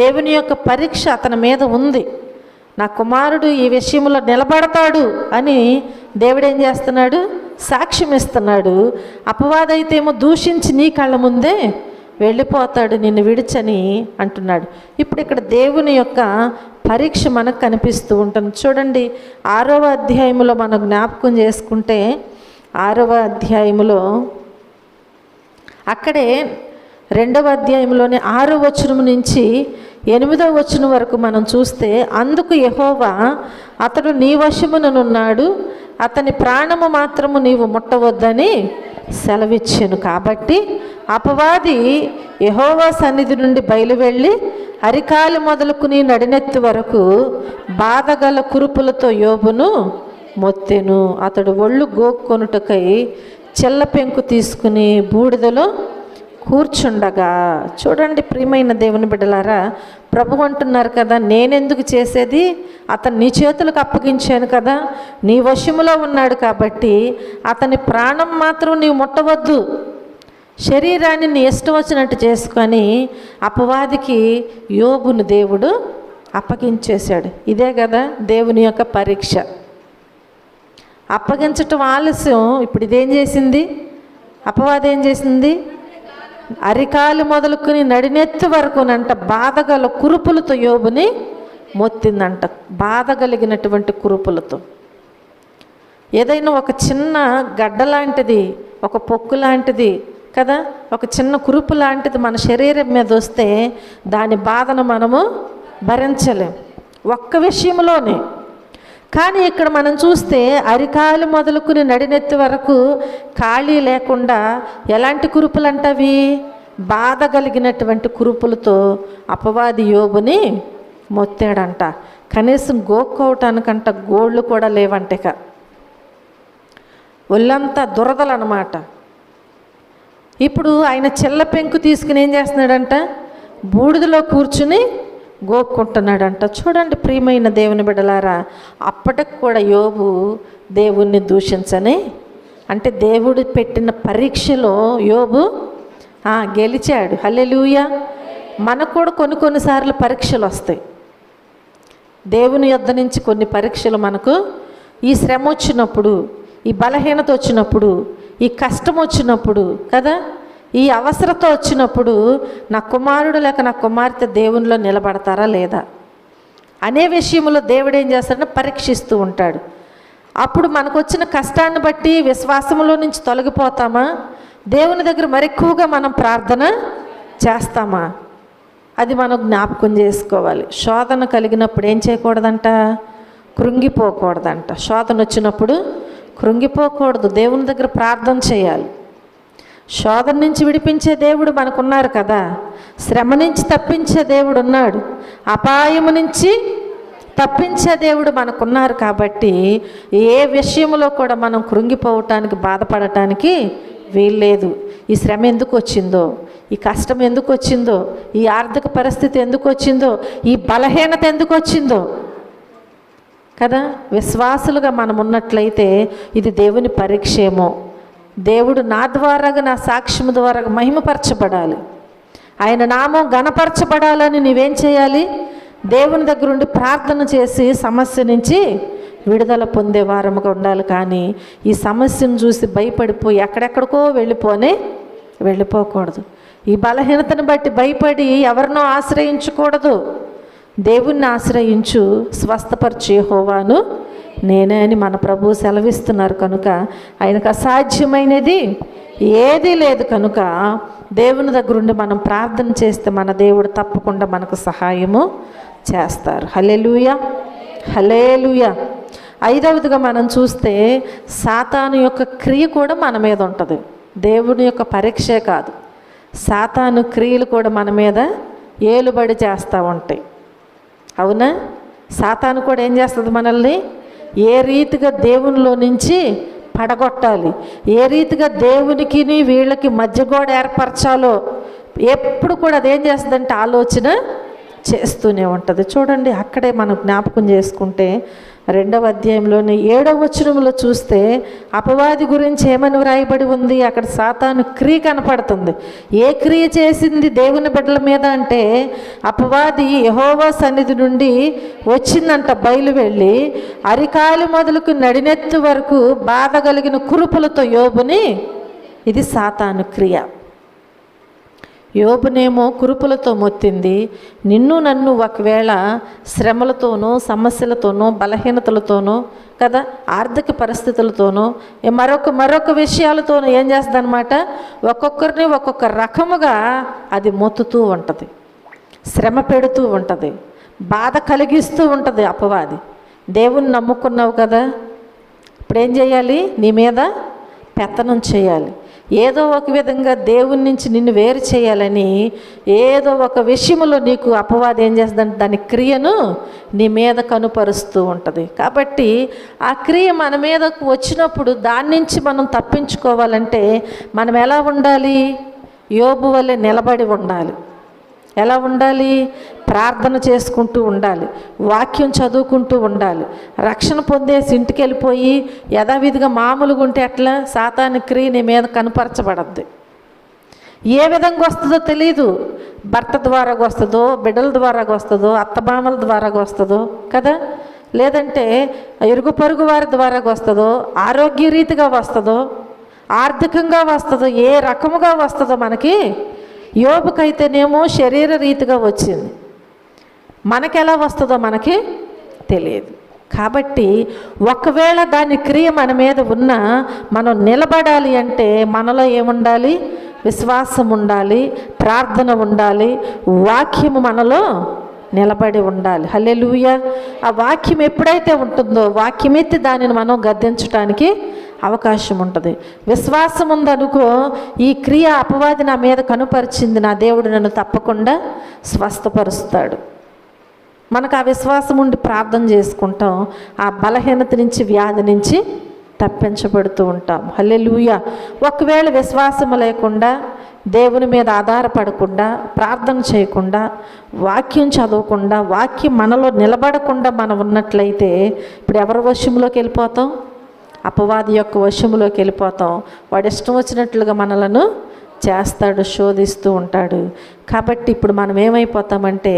దేవుని యొక్క పరీక్ష అతని మీద ఉంది. నా కుమారుడు ఈ విషయంలో నిలబడతాడు అని దేవుడు ఏం చేస్తున్నాడు? సాక్ష్యం ఇస్తున్నాడు. అపవాదైతే ఏమో దూషించి నీ కళ్ళ ముందే వెళ్ళిపోతాడు నిన్ను విడిచని అంటున్నాడు. ఇప్పుడు ఇక్కడ దేవుని యొక్క పరీక్ష మనకు కనిపిస్తూ ఉంటుంది. చూడండి, 6వ అధ్యాయంలో మనం జ్ఞాపకం చేసుకుంటే 6వ అధ్యాయంలో అక్కడే 2వ అధ్యాయంలోనే 6వ వచనం నుంచి 8వ వచనం వరకు మనం చూస్తే, అందుకు యెహోవా అతడు నీ వశముననున్నాడు, అతని ప్రాణము మాత్రము నీవు ముట్టవద్దని సెలవిచ్చాను. కాబట్టి అపవాది యెహోవా సన్నిధి నుండి బయలువెళ్ళి అరికాలు మొదలుకుని నడినెత్తి వరకు బాధగల కురుపులతో యోబును మొత్తెను. అతడు ఒళ్ళు గోక్కొనుటకై చెల్ల పెంకు తీసుకుని బూడిదలో కూర్చుండగా. చూడండి ప్రియమైన దేవుని బిడ్డలారా, ప్రభు అంటున్నారు కదా, నేనెందుకు చేసేది? అతను నీ చేతులకు అప్పగించాను కదా, నీ వశములో ఉన్నాడు కాబట్టి అతని ప్రాణం మాత్రం నీవు ముట్టవద్దు. శరీరాన్ని నీ ఇష్టం వచ్చినట్టు చేసుకొని అపవాదికి యోబును దేవుడు అప్పగించేశాడు. ఇదే కదా దేవుని యొక్క పరీక్ష. అప్పగించటం ఆలస్యం. ఇప్పుడు ఇదేం చేసింది? అపవాది ఏం చేసింది? అరికాలు మొదలుకొని నడినెత్తి వరకునంట బాధగల కురుపులతో యోబుని మొత్తిందంట. బాధ కలిగినటువంటి కురుపులతో. ఏదైనా ఒక చిన్న గడ్డ లాంటిది, ఒక పొక్కు లాంటిది కదా, ఒక చిన్న కురుపు లాంటిది మన శరీరం మీద వస్తే దాని బాధను మనము భరించలేం ఒక్క విషయంలోనే. కానీ ఇక్కడ మనం చూస్తే అరికాలు మొదలుకుని నడినెత్తి వరకు ఖాళీ లేకుండా ఎలాంటి కురుపులు అంటవి? బాధ కలిగినటువంటి కురుపులతో అపవాది యోబుని మొత్తాడంట. కనీసం గోక్కోవటానికంట గోళ్ళు కూడా లేవంటక. ఒళ్ళంతా దురదలు అన్నమాట. ఇప్పుడు ఆయన చెల్ల పెంకు తీసుకుని ఏం చేస్తున్నాడంట? బూడిదలో కూర్చుని గోక్కుంటున్నాడంట. చూడండి ప్రియమైన దేవుని బిడ్డలారా, అప్పటికి కూడా యోబు దేవుణ్ణి దూషించని, అంటే దేవుడు పెట్టిన పరీక్షలో యోబు గెలిచాడు. హల్లెలూయా. మనకు కూడా కొన్నిసార్లు పరీక్షలు వస్తాయి. దేవుని యొద్ద నుంచి కొన్ని పరీక్షలు మనకు ఈ శ్రమ వచ్చినప్పుడు, ఈ బలహీనత వచ్చినప్పుడు, ఈ కష్టం వచ్చినప్పుడు కదా, ఈ అవసరత వచ్చినప్పుడు నా కుమారుడు లేక నా కుమార్తె దేవునిలో నిలబడతారా లేదా అనే విషయంలో దేవుడు ఏం చేస్తాడంటే పరీక్షిస్తూ ఉంటాడు. అప్పుడు మనకు వచ్చిన కష్టాన్ని బట్టి విశ్వాసంలో నుంచి తొలగిపోతామా, దేవుని దగ్గర మరెక్కువగా మనం ప్రార్థన చేస్తామా, అది మనం జ్ఞాపకం చేసుకోవాలి. శోధన కలిగినప్పుడు ఏం చేయకూడదంట, కృంగిపోకూడదంట. శోధన వచ్చినప్పుడు కృంగిపోకూడదు, దేవుని దగ్గర ప్రార్థన చేయాలి. శోధన నుంచి విడిపించే దేవుడు మనకున్నారు కదా, శ్రమ నుంచి తప్పించే దేవుడు ఉన్నాడు, అపాయము నుంచి తప్పించే దేవుడు మనకున్నారు. కాబట్టి ఏ విషయంలో కూడా మనం కృంగిపోవటానికి బాధపడటానికి వీల్లేదు. ఈ శ్రమ ఎందుకు వచ్చిందో, ఈ కష్టం ఎందుకు వచ్చిందో, ఈ ఆర్థిక పరిస్థితి ఎందుకు వచ్చిందో, ఈ బలహీనత ఎందుకు వచ్చిందో కదా, విశ్వాసులుగా మనం ఉన్నట్లయితే ఇది దేవుని పరీక్షేమో, దేవుడు నా ద్వారాగా నా సాక్ష్యం ద్వారా మహిమపరచబడాలి, ఆయన నామం ఘనపరచబడాలని నీవేం చేయాలి, దేవుని దగ్గర ఉండి ప్రార్థన చేసి సమస్య నుంచి విడుదల పొందే వారముగా ఉండాలి. కానీ ఈ సమస్యను చూసి భయపడిపోయి ఎక్కడెక్కడికో వెళ్ళిపోకూడదు. ఈ బలహీనతను బట్టి భయపడి ఎవరినో ఆశ్రయించకూడదు. దేవుణ్ణి ఆశ్రయించు, స్వస్థపరిచే యెహోవాను నేనే అని మన ప్రభువు సెలవిస్తున్నారు. కనుక ఆయనకు అసాధ్యమైనది ఏదీ లేదు. కనుక దేవుని దగ్గరుండి మనం ప్రార్థన చేస్తే మన దేవుడు తప్పకుండా మనకు సహాయము చేస్తారు. హల్లెలూయా, హల్లెలూయా. ఐదవదిగా మనం చూస్తే సాతాను యొక్క క్రియ కూడా మన మీద ఉంటుంది. దేవుని యొక్క పరీక్షే కాదు, సాతాను క్రియలు కూడా మన మీద ఏలుబడి చేస్తూ ఉంటాయి. అవునా, సాతాను కూడా ఏం చేస్తుంది, మనల్ని ఏ రీతిగా దేవునిలో నుంచి పడగొట్టాలి, ఏ రీతిగా దేవునికి వీళ్ళకి మధ్య గోడ ఏర్పరచాలో ఎప్పుడు కూడా అదేం చేస్తుందంటే ఆలోచన చేస్తూనే ఉంటుంది. చూడండి, అక్కడే మనం జ్ఞాపకం చేసుకుంటే 2వ అధ్యాయంలోని 7వ వచనంలో చూస్తే అపవాది గురించి ఏమని వ్రాయబడి ఉంది, అక్కడ సాతాను క్రియ కనపడుతుంది. ఏ క్రియ చేసింది దేవుని బిడ్డల మీద అంటే, అపవాది యెహోవా సన్నిధి నుండి వచ్చిందంట, బయలు వెళ్ళి అరికాలు మొదలుకు నడినెత్తు వరకు బాధ కలిగిన కురుపులతో యోబుని, ఇది సాతాను క్రియ. యోబునేమో కురుపులతో మొత్తింది, నిన్ను నన్ను ఒకవేళ శ్రమలతోనో సమస్యలతోనో బలహీనతలతోనో కదా, ఆర్థిక పరిస్థితులతోనో మరొక విషయాలతోనో ఏం చేస్తుందన్నమాట, ఒక్కొక్కరిని ఒక్కొక్క రకముగా అది మొత్తుతూ ఉంటుంది, శ్రమ పెడుతూ ఉంటుంది, బాధ కలిగిస్తూ ఉంటుంది అపవాది. దేవుణ్ణి నమ్ముకున్నావు కదా, ఇప్పుడు ఏం చేయాలి, నీ మీద పెత్తనం చేయాలి. ఏదో ఒక విధంగా దేవుని నుంచి నిన్ను వేరు చేయాలని ఏదో ఒక విషయంలో నీకు అపవాది ఏం చేస్తుందంటే దాని క్రియను నీ మీద కనుపరుస్తూ ఉంటుంది. కాబట్టి ఆ క్రియ మన మీదకు వచ్చినప్పుడు దాని నుంచి మనం తప్పించుకోవాలంటే మనం ఎలా ఉండాలి, యోబు వలె నిలబడి ఉండాలి. ఎలా ఉండాలి, ప్రార్థన చేసుకుంటూ ఉండాలి, వాక్యం చదువుకుంటూ ఉండాలి. రక్షణ పొందేసి ఇంటికి వెళ్ళిపోయి యథావిధిగా మామూలుగా ఉంటే అట్లా సాతాను క్రియ నీ మీద కనపరచబడద్ది. ఏ విధంగా వస్తుందో తెలీదు, భర్త ద్వారా వస్తుందో, బిడ్డల ద్వారా వస్తుందో, అత్తమామల ద్వారా వస్తుందో కదా, లేదంటే ఇరుగు పొరుగు వారి ద్వారా వస్తుందో, ఆరోగ్య రీతిగా వస్తుందో, ఆర్థికంగా వస్తుందో, ఏ రకముగా వస్తుందో మనకి. యోబుకైతేనేమో శరీర రీతిగా వచ్చింది, మనకెలా వస్తుందో మనకి తెలియదు. కాబట్టి ఒకవేళ దాని క్రియ మన మీద ఉన్నా మనం నిలబడాలి అంటే మనలో ఏముండాలి, విశ్వాసం ఉండాలి, ప్రార్థన ఉండాలి, వాక్యము మనలో నిలబడి ఉండాలి. హల్లెలూయా. ఆ వాక్యం ఎప్పుడైతే ఉంటుందో వాక్యమెత్తి దానిని మనం గద్దించడానికి అవకాశం ఉంటుంది. విశ్వాసం ఉందనుకో, ఈ క్రియ అపవాది నా మీద కనుపరిచింది, నా దేవుడు నన్ను తప్పకుండా స్వస్థపరుస్తాడు. మనకు ఆ విశ్వాసం ఉండి ప్రార్థన చేసుకుంటాం, ఆ బలహీనత నుంచి వ్యాధి నుంచి తప్పించబడుతూ ఉంటాం. హల్లెలూయా. ఒకవేళ విశ్వాసం లేకుండా, దేవుని మీద ఆధారపడకుండా, ప్రార్థన చేయకుండా, వాక్యం చదవకుండా, వాక్యం మనలో నిలబడకుండా మనం ఉన్నట్లయితే ఇప్పుడు ఎవరి వశంలోకి వెళ్ళిపోతాం, అపవాది యొక్క వశంలోకి వెళ్ళిపోతాం. వాడు ఇష్టం వచ్చినట్లుగా మనలను చేస్తాడు, శోధిస్తూ ఉంటాడు. కాబట్టి ఇప్పుడు మనం ఏమైపోతామంటే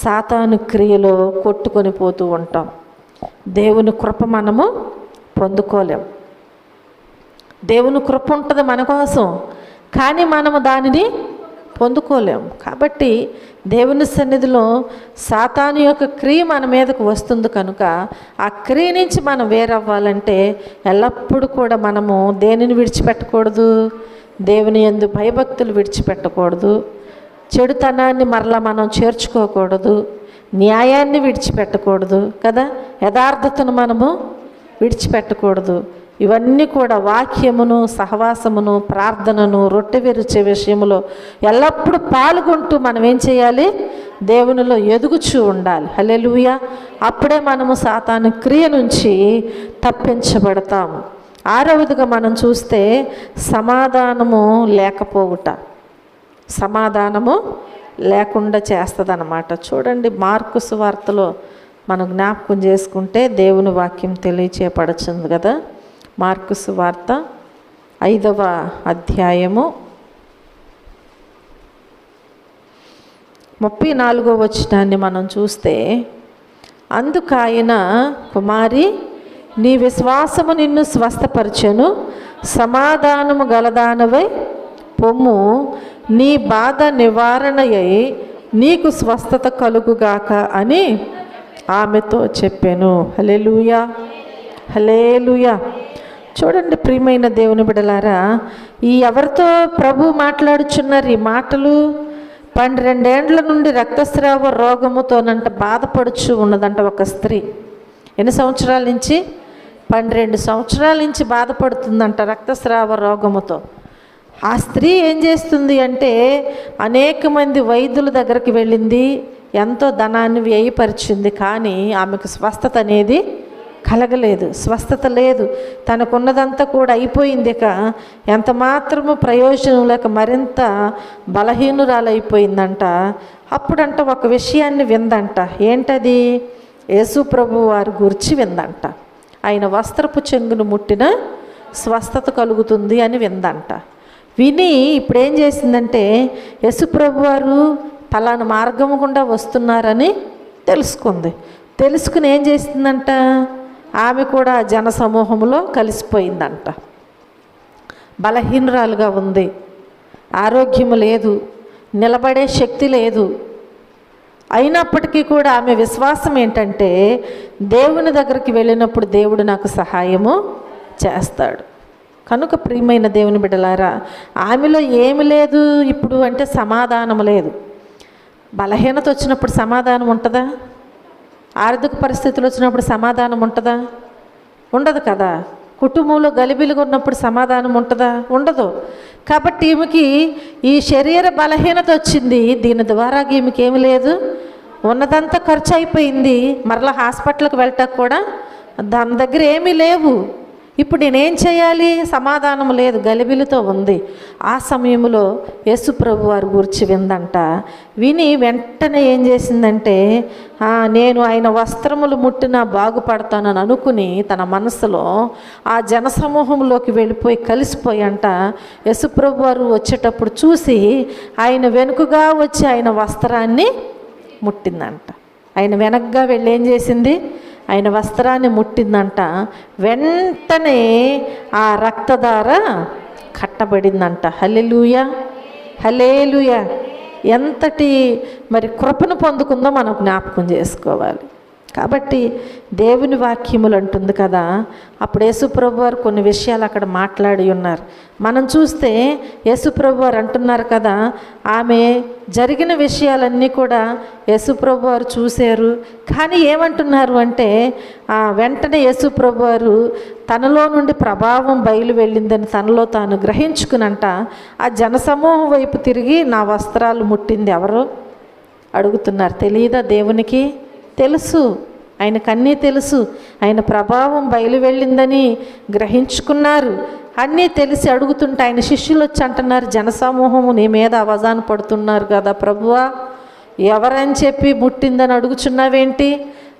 సాతాను క్రియలో కొట్టుకొని పోతూ ఉంటాం, దేవుని కృప మనము పొందుకోలేం. దేవుని కృప ఉంటుంది మన కోసం, కానీ మనము దానిని పొందుకోలేము. కాబట్టి దేవుని సన్నిధిలో సాతాను యొక్క క్రియ మన మీదకు వస్తుంది కనుక ఆ క్రియ నుంచి మనం వేరవ్వాలంటే ఎల్లప్పుడూ కూడా మనము దేనిని విడిచిపెట్టకూడదు? దేవుని యందు భయభక్తులు విడిచిపెట్టకూడదు, చెడుతనాన్ని మరలా మనం చేర్చుకోకూడదు, న్యాయాన్ని విడిచిపెట్టకూడదు కదా, యథార్థతను మనము విడిచిపెట్టకూడదు. ఇవన్నీ కూడా వాక్యమును, సహవాసమును, ప్రార్థనను, రొట్టె విరిచే విషయంలో ఎల్లప్పుడూ పాల్గొంటూ మనం ఏం చేయాలి? దేవునిలో ఎదుగుచూ ఉండాలి. హల్లెలూయా. అప్పుడే మనము సాతాను క్రియ నుంచి తప్పించబడతాము. ఆరవదిగా మనం చూస్తే సమాధానము లేకపోవుట, సమాధానము లేకుండా చేస్తుంది అన్నమాట. చూడండి, మార్కు సువార్తలో మనం జ్ఞాపకం చేసుకుంటే దేవుని వాక్యం తెలియచేయబడుతుంది కదా. మార్కు సువార్త 5వ అధ్యాయము 34వ వచనాన్ని మనం చూస్తే, అందుకు ఆయన, కుమారి, నీ విశ్వాసము నిన్ను స్వస్థపరచెను, సమాధానము గలదానవై పొమ్ము, నీ బాధ నివారణయై నీకు స్వస్థత కలుగుగాక అని ఆమెతో చెప్పాను. హల్లెలూయా, హల్లెలూయా. చూడండి ప్రియమైన దేవుని బిడ్డలారా, ఈ ఎవరితో ప్రభు మాట్లాడుచున్నారు ఈ మాటలు? 12 ఏండ్ల నుండి రక్తస్రావ రోగముతోనంట బాధపడుచు ఉన్నదంట ఒక స్త్రీ. ఎన్ని సంవత్సరాల నుంచి? 12 సంవత్సరాల నుంచి బాధపడుతుందంట రక్తస్రావ రోగముతో. ఆ స్త్రీ ఏం చేస్తుంది అంటే అనేక మంది వైద్యుల దగ్గరికి వెళ్ళింది, ఎంతో ధనాన్ని వ్యయపరిచింది, కానీ ఆమెకు స్వస్థత అనేది కలగలేదు, స్వస్థత లేదు. తనకున్నదంతా కూడా అయిపోయింది. ఇక ఎంత మాత్రము ప్రయోజనం లేక మరింత బలహీనురాలైపోయిందంట. అప్పుడంట ఒక విషయాన్ని విందంట. ఏంటది? యేసు ప్రభు వారి గురించి విందంట. ఆయన వస్త్రపు చెంగును ముట్టిన స్వస్థత కలుగుతుంది అని విందంట. విని ఇప్పుడు ఏం చేసిందంటే యేసు ప్రభు వారు పలానా మార్గము గుండా వస్తున్నారని తెలుసుకుంది. తెలుసుకుని ఏం చేసిందంట? ఆమె కూడా జన సమూహంలో కలిసిపోయిందంట. బలహీనురాలుగా ఉంది, ఆరోగ్యం లేదు, నిలబడే శక్తి లేదు. అయినప్పటికీ కూడా ఆమె విశ్వాసం ఏంటంటే దేవుని దగ్గరికి వెళ్ళినప్పుడు దేవుడు నాకు సహాయము చేస్తాడు. కనుక ప్రియమైన దేవుని బిడ్డలారా, ఆమెలో ఏమి లేదు ఇప్పుడు అంటే సమాధానం లేదు. బలహీనత వచ్చినప్పుడు సమాధానం ఉంటుందా? ఆర్థిక పరిస్థితులు వచ్చినప్పుడు సమాధానం ఉంటుందా? ఉండదు కదా. కుటుంబంలో గలిబిలిగా ఉన్నప్పుడు సమాధానం ఉంటుందా? ఉండదు. కాబట్టి ఈమెకి ఈ శరీర బలహీనత వచ్చింది, దీని ద్వారా ఈమెకి ఏమి లేదు, ఉన్నదంతా ఖర్చు అయిపోయింది. మరలా హాస్పిటల్కి వెళ్ళటానికి కూడా దాని దగ్గర ఏమీ లేవు. ఇప్పుడు నేనేం చేయాలి? సమాధానం లేదు, గలిబిలితో ఉంది. ఆ సమయంలో యేసు ప్రభు వారి గురించి విందంట. విని వెంటనే ఏం చేసిందంటే నేను ఆయన వస్త్రములు ముట్టినా బాగుపడతానని అనుకుని తన మనసులో ఆ జనసమూహంలోకి వెళ్ళిపోయి కలిసిపోయంట. యేసు ప్రభు వారు వచ్చేటప్పుడు చూసి ఆయన వెనుకగా వచ్చి ఆయన వస్త్రాన్ని ముట్టిందంట. ఆయన వెనక్గా వెళ్ళి ఏం చేసింది? ఆయన వస్త్రాన్ని ముట్టిందంట. వెంటనే ఆ రక్తధార కట్టబడిందంట. హల్లెలూయా, హల్లెలూయా. ఎంతటి మరి కృపను పొందుకుందో మనం జ్ఞాపకం చేసుకోవాలి. కాబట్టి దేవుని వాక్యములు అంటుంది కదా, అప్పుడు యేసుప్రభు వారు కొన్ని విషయాలు అక్కడ మాట్లాడి ఉన్నారు. మనం చూస్తే యేసుప్రభు వారు అంటున్నారు కదా, ఆమె జరిగిన విషయాలన్నీ కూడా యేసుప్రభు వారు చూశారు. కానీ ఏమంటున్నారు అంటే వెంటనే యేసుప్రభు వారు తనలో నుండి ప్రభావం బయలు వెళ్ళిందని తనలో తాను గ్రహించుకునంట ఆ జనసమూహం వైపు తిరిగి నా వస్త్రాలు ముట్టింది ఎవరు అడుగుతున్నారు. తెలియదా దేవునికి? తెలుసు, ఆయనకు అన్నీ తెలుసు. ఆయన ప్రభావం బయలు వెళ్ళిందని గ్రహించుకున్నారు. అన్నీ తెలిసి అడుగుతుంటే ఆయన శిష్యులు వచ్చి అంటున్నారు, జనసమూహము నీ మీద అవజాన పడుతున్నారు కదా ప్రభువా, ఎవరని చెప్పి ముట్టిందని అడుగుచున్నావేంటి?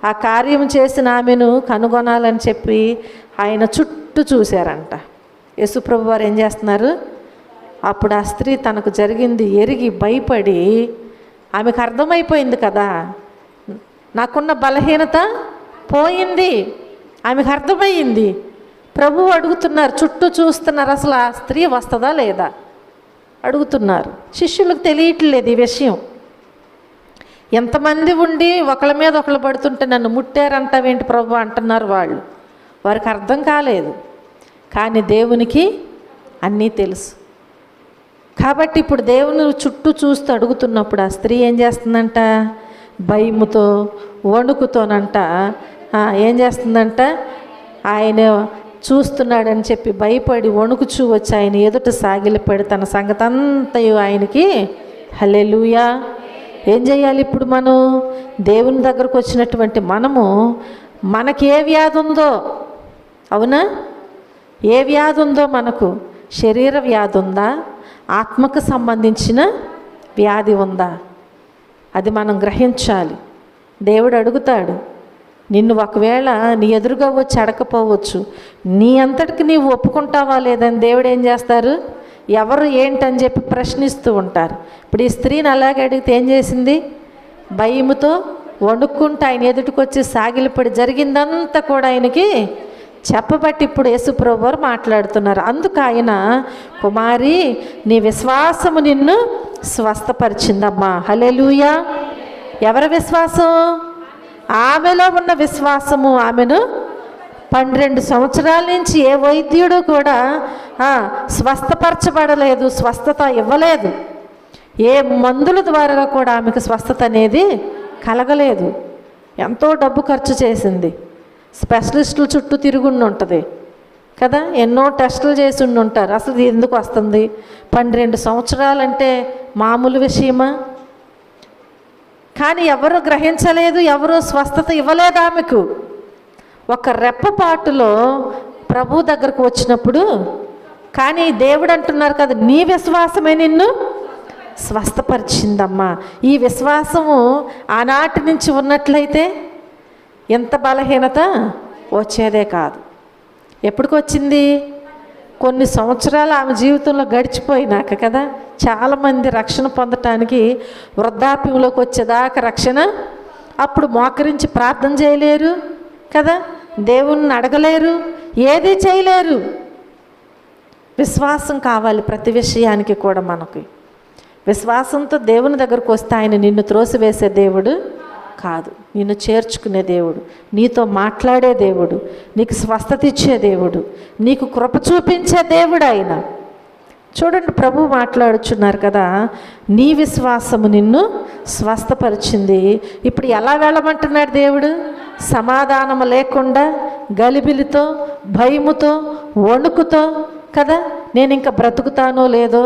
ఆ కార్యం చేసిన ఆమెను కనుగొనాలని చెప్పి ఆయన చుట్టూ చూశారంట. యేసుప్రభు వారు ఏం చేస్తున్నారు? అప్పుడు ఆ స్త్రీ తనకు జరిగింది ఎరిగి భయపడి, ఆమెకు అర్థమైపోయింది కదా, నాకున్న బలహీనత పోయింది. ఆమెకు అర్థమయ్యింది ప్రభువు అడుగుతున్నారు, చుట్టూ చూస్తున్నారు, అసలు ఆ స్త్రీ వస్తుందా లేదా అడుగుతున్నారు. శిష్యులకు తెలియట్లేదు ఈ విషయం. ఎంతమంది ఉండి ఒకళ్ళ మీద ఒకళ్ళు పడుతుంటే నన్ను ముట్టారంటావేంటి ప్రభు అంటున్నారు వాళ్ళు. వారికి అర్థం కాలేదు, కానీ దేవునికి అన్నీ తెలుసు. కాబట్టి ఇప్పుడు దేవుని చుట్టూ చూస్తూ అడుగుతున్నప్పుడు ఆ స్త్రీ ఏం చేస్తుందంట, భయముతో వణుకుతోనంట ఏం చేస్తుందంట, ఆయన చూస్తున్నాడని చెప్పి భయపడి వణుకుచూ వచ్చి ఆయన ఎదుట సాగిలపడి తన సంగతి అంతయు ఆయనకి హల్లెలూయా. ఏం చేయాలి ఇప్పుడు మనం? దేవుని దగ్గరకు వచ్చినటువంటి మనము, మనకి ఏ వ్యాధి ఉందో, అవునా, ఏ వ్యాధి ఉందో, మనకు శరీర వ్యాధి ఉందా, ఆత్మకు సంబంధించిన వ్యాధి ఉందా, అది మనం గ్రహించాలి. దేవుడు అడుగుతాడు నిన్ను. ఒకవేళ నీ ఎదురుగా వచ్చి అడకపోవచ్చు, నీ అంతటికి నీవు ఒప్పుకుంటావా లేదని దేవుడు ఏం చేస్తారు, ఎవరు ఏంటని చెప్పి ప్రశ్నిస్తూ ఉంటారు. ఇప్పుడు ఈ స్త్రీని అలాగే అడిగితే ఏం చేసింది, భయముతో వణుక్కుంటూ ఆయన ఎదుటికొచ్చి సాగిలిపడి జరిగిందంతా కూడా ఆయనకి చెప్పబట్టి ఇప్పుడు యేసుప్రభు వారు మాట్లాడుతున్నారు. అందుకు ఆయన, కుమారి నీ విశ్వాసము నిన్ను స్వస్థపరిచిందమ్మా. హల్లెలూయా. ఎవరి విశ్వాసం? ఆమెలో ఉన్న విశ్వాసము. ఆమెను 12 సంవత్సరాల నుంచి ఏ వైద్యుడు కూడా స్వస్థపరచబడలేదు, స్వస్థత ఇవ్వలేదు. ఏ మందుల ద్వారా కూడా ఆమెకు స్వస్థత అనేది కలగలేదు. ఎంతో డబ్బు ఖర్చు చేసింది, స్పెషలిస్టుల చుట్టూ తిరుగుండి ఉంటుంది కదా, ఎన్నో టెస్టులు చేసి ఉంటారు. అసలు ఇది ఎందుకు వస్తుంది? 12 సంవత్సరాలంటే మామూలు విషయమా? కానీ ఎవరు గ్రహించలేదు, ఎవరు స్వస్థత ఇవ్వలేదు ఆమెకు. ఒక రెప్పపాటులో ప్రభు దగ్గరకు వచ్చినప్పుడు, కానీ దేవుడు అంటున్నారు కదా, నీ విశ్వాసమే నిన్ను స్వస్థపరిచిందమ్మా. ఈ విశ్వాసము ఆనాటి నుంచి ఉన్నట్లయితే ఎంత బలహీనత వచ్చేదే కాదు. ఎప్పటికి వచ్చింది? కొన్ని సంవత్సరాలు ఆమె జీవితంలో గడిచిపోయినాక కదా. చాలామంది రక్షణ పొందటానికి వృద్ధాప్యంలోకి వచ్చేదాకా రక్షణ, అప్పుడు మోకరించి ప్రార్థన చేయలేరు కదా, దేవుణ్ణి అడగలేరు, ఏది చేయలేరు. విశ్వాసం కావాలి ప్రతి విషయానికి కూడా. మనకి విశ్వాసంతో దేవుని దగ్గరకు వస్తే ఆయన నిన్ను త్రోసివేసే దేవుడు కాదు, నిన్ను చేర్చుకునే దేవుడు, నీతో మాట్లాడే దేవుడు, నీకు స్వస్థత ఇచ్చే దేవుడు, నీకు కృప చూపించే దేవుడు ఆయన. చూడండి, ప్రభు మాట్లాడుచున్నారు కదా, నీ విశ్వాసము నిన్ను స్వస్థపరిచింది. ఇప్పుడు ఎలా వెళ్ళమంటున్నాడు దేవుడు? సమాధానము లేకుండా, గలిబిలితో, భయముతో, వణుకుతో కదా, నేను ఇంకా బ్రతుకుతానో లేదో,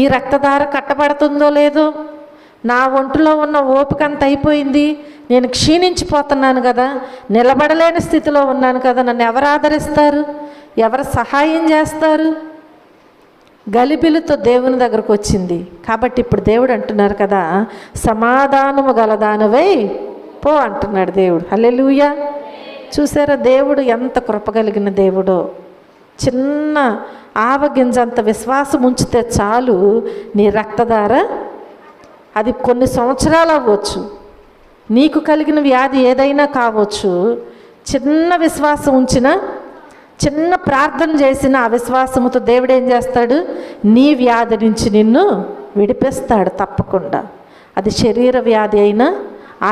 ఈ రక్తధార కట్టబడుతుందో లేదో, నా ఒంటిలో ఉన్న ఓపిక అంత అయిపోయింది, నేను క్షీణించిపోతున్నాను కదా, నిలబడలేని స్థితిలో ఉన్నాను కదా, నన్ను ఎవరు ఆదరిస్తారు, ఎవరు సహాయం చేస్తారు? గలిబిలితో దేవుని దగ్గరకు వచ్చింది. కాబట్టి ఇప్పుడు దేవుడు అంటున్నారు కదా, సమాధానము గలదానవై పో అంటున్నాడు దేవుడు. హల్లెలూయా. చూసారా దేవుడు ఎంత కృపగలిగిన దేవుడో. చిన్న ఆవగింజంత విశ్వాసం ఉంచితే చాలు, నీ రక్తధార అది కొన్ని సంవత్సరాలు అవ్వచ్చు, నీకు కలిగిన వ్యాధి ఏదైనా కావచ్చు. చిన్న విశ్వాసం ఉంచిన, చిన్న ప్రార్థన చేసిన ఆ విశ్వాసముతో దేవుడు ఏం చేస్తాడు? నీ వ్యాధి నుంచి నిన్ను విడిపిస్తాడు తప్పకుండా. అది శరీర వ్యాధి అయినా,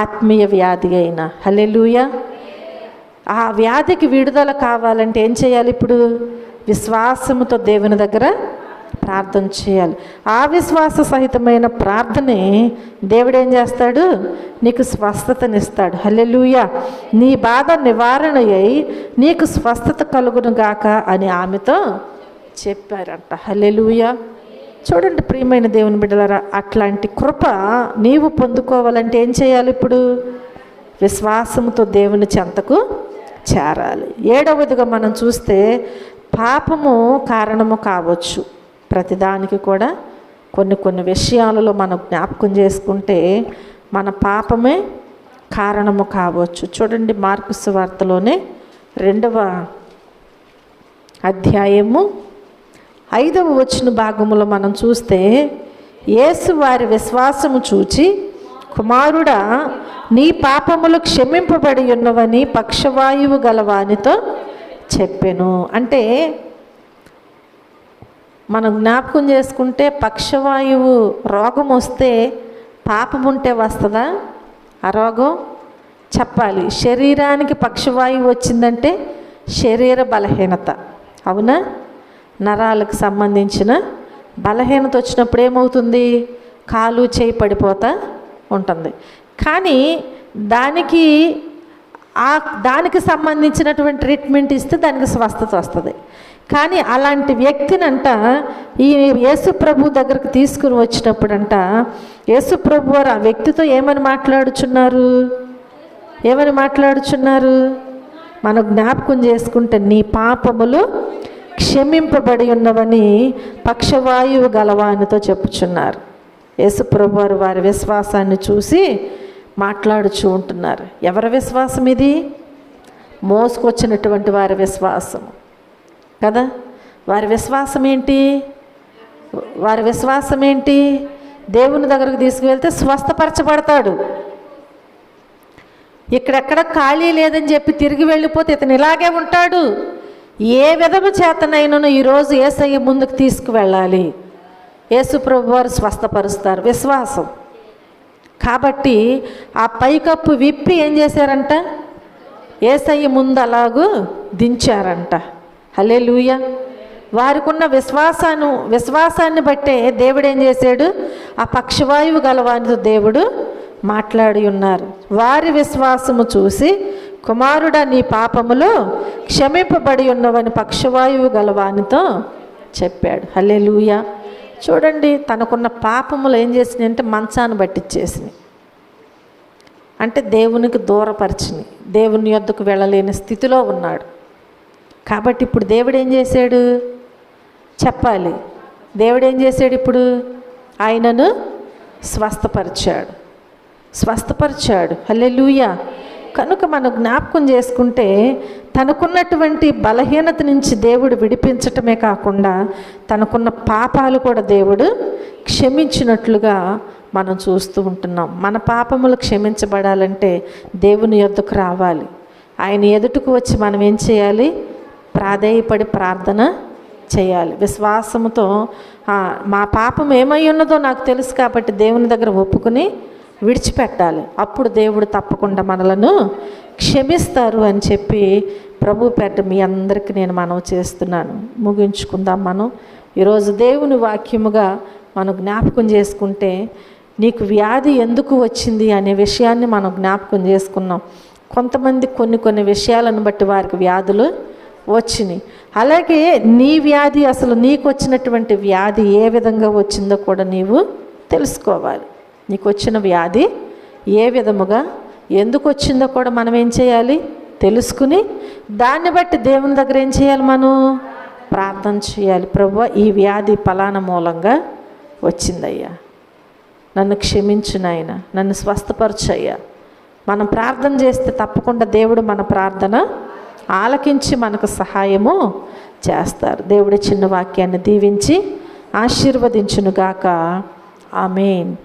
ఆత్మీయ వ్యాధి అయినా. హల్లెలూయా. ఆ వ్యాధికి విడుదల కావాలంటే ఏం చేయాలి? ఇప్పుడు విశ్వాసముతో దేవుని దగ్గర ప్రార్థన చేయాలి. ఆ విశ్వాస సహితమైన ప్రార్థనే దేవుడు ఏం చేస్తాడు? నీకు స్వస్థతనిస్తాడు. హల్లెలూయా. నీ బాధ నివారణ అయి నీకు స్వస్థత కలుగును గాక అని ఆమెతో చెప్పారంట. హల్లెలూయా. చూడండి ప్రియమైన దేవుని బిడ్డలారా, అట్లాంటి కృప నీవు పొందుకోవాలంటే ఏం చేయాలి? ఇప్పుడు విశ్వాసముతో దేవుని చెంతకు చేరాలి. 7వదిగా మనం చూస్తే, పాపము కారణము కావచ్చు. ప్రతిదానికి కూడా కొన్ని విషయాలలో మనం జ్ఞాపకం చేసుకుంటే మన పాపమే కారణము కావచ్చు. చూడండి, మార్కు సువార్తలోనే 2వ అధ్యాయము 5వ వచన భాగములో మనం చూస్తే, యేసు వారి విశ్వాసము చూచి, కుమారుడా నీ పాపములు క్షమింపబడి ఉన్నవని పక్షవాయువు గలవానితో చెప్పెను. అంటే మనం జ్ఞాపకం చేసుకుంటే పక్షవాయువు రోగం వస్తే పాపం ఉంటే వస్తుందా ఆ రోగం? చెప్పాలి. శరీరానికి పక్షవాయువు వచ్చిందంటే శరీర బలహీనత, అవునా? నరాలకు సంబంధించిన బలహీనత వచ్చినప్పుడు ఏమవుతుంది? కాలు చేయి పడిపోతా ఉంటుంది. కానీ దానికి సంబంధించినటువంటి ట్రీట్మెంట్ ఇస్తే దానికి స్వస్థత వస్తుంది. కానీ అలాంటి వ్యక్తినంట ఈ యేసు ప్రభు దగ్గరకు తీసుకుని వచ్చినప్పుడంట యేసు ప్రభు వారు ఆ వ్యక్తితో ఏమని మాట్లాడుచున్నారు? మనం జ్ఞాపకం చేసుకుంటే నీ పాపములు క్షమింపబడి ఉన్నవని పక్షవాయువు గలవానితో చెప్పుచున్నారు. యేసు ప్రభు వారు వారి విశ్వాసాన్ని చూసి మాట్లాడుచూ ఉంటున్నారు. ఎవరి విశ్వాసం ఇది? మోసుకొచ్చినటువంటి వారి విశ్వాసం కదా. వారి విశ్వాసం ఏంటి? దేవుని దగ్గరకు తీసుకువెళ్తే స్వస్థపరచబడతాడు. ఇక్కడెక్కడ ఖాళీ లేదని చెప్పి తిరిగి వెళ్ళిపోతే ఇతను ఇలాగే ఉంటాడు. ఏ విధము చేతనైనను ఈరోజు యేసయ్య ముందుకు తీసుకువెళ్ళాలి. యేసు ప్రభు వారు స్వస్థపరుస్తారు. విశ్వాసం. కాబట్టి ఆ పైకప్పు విప్పి ఏం చేశారంట? యేసయ్య ముందు అలాగూ దించారంట. హల్లెలూయా. వారికి ఉన్న విశ్వాసాన్ని బట్టే దేవుడు ఏం చేశాడు? ఆ పక్షవాయువు గలవానితో దేవుడు మాట్లాడి ఉన్నారు. వారి విశ్వాసము చూసి కుమారుడా నీ పాపములు క్షమింపబడి ఉన్నవని పక్షవాయువు గలవానితో చెప్పాడు. హల్లెలూయా. చూడండి, తనకున్న పాపములు ఏం చేసినాయి అంటే మంచాన్ని పట్టించేసినాయి. అంటే దేవునికి దూరపరిచినాయి. దేవుని యొద్దకు వెళ్ళలేని స్థితిలో ఉన్నాడు. కాబట్టి ఇప్పుడు దేవుడు ఏం చేశాడు చెప్పాలి. దేవుడు ఏం చేశాడు? ఇప్పుడు ఆయనను స్వస్థపరిచాడు. హల్లెలూయా. కనుక మనం జ్ఞాపకం చేసుకుంటే తనకున్నటువంటి బలహీనత నుంచి దేవుడు విడిపించటమే కాకుండా తనకున్న పాపాలు కూడా దేవుడు క్షమించినట్లుగా మనం చూస్తూ ఉంటున్నాం. మన పాపములు క్షమించబడాలంటే దేవుని యొద్దకు రావాలి. ఆయన ఎదుటకు వచ్చి మనం ఏం చేయాలి? ప్రాధేయపడి ప్రార్థన చేయాలి. విశ్వాసముతో మా పాపం ఏమై ఉన్నదో నాకు తెలుసు కాబట్టి దేవుని దగ్గర ఒప్పుకుని విడిచిపెట్టాలి. అప్పుడు దేవుడు తప్పకుండా మనలను క్షమిస్తారు అని చెప్పి ప్రభు పేట మీ అందరికీ నేను మనవి చేస్తున్నాను. ముగించుకుందాం. మనం ఈరోజు దేవుని వాక్యముగా మనం జ్ఞాపకం చేసుకుంటే నీకు వ్యాధి ఎందుకు వచ్చింది అనే విషయాన్ని మనం జ్ఞాపకం చేసుకున్నాం. కొంతమంది కొన్ని విషయాలను బట్టి వారికి వ్యాధులు వచ్చినాయి. అలాగే నీ వ్యాధి, అసలు నీకు వచ్చినటువంటి వ్యాధి ఏ విధంగా వచ్చిందో కూడా నీవు తెలుసుకోవాలి. నీకు వచ్చిన వ్యాధి ఏ విధముగా ఎందుకు వచ్చిందో కూడా మనం ఏం చేయాలి? తెలుసుకుని దాన్ని బట్టి దేవుని దగ్గర ఏం చేయాలి? మనం ప్రార్థన చేయాలి. ప్రభువా, ఈ వ్యాధి ఫలానా మూలంగా వచ్చిందయ్యా, నన్ను క్షమించు నాయనా, నన్ను స్వస్థపరచయ్యా. మనం ప్రార్థన చేస్తే తప్పకుండా దేవుడు మన ప్రార్థన ఆలకించి మనకు సహాయము చేస్తారు. దేవుడి చిన్న వాక్యాన్ని దీవించి ఆశీర్వదించునుగాక. ఆమేన్.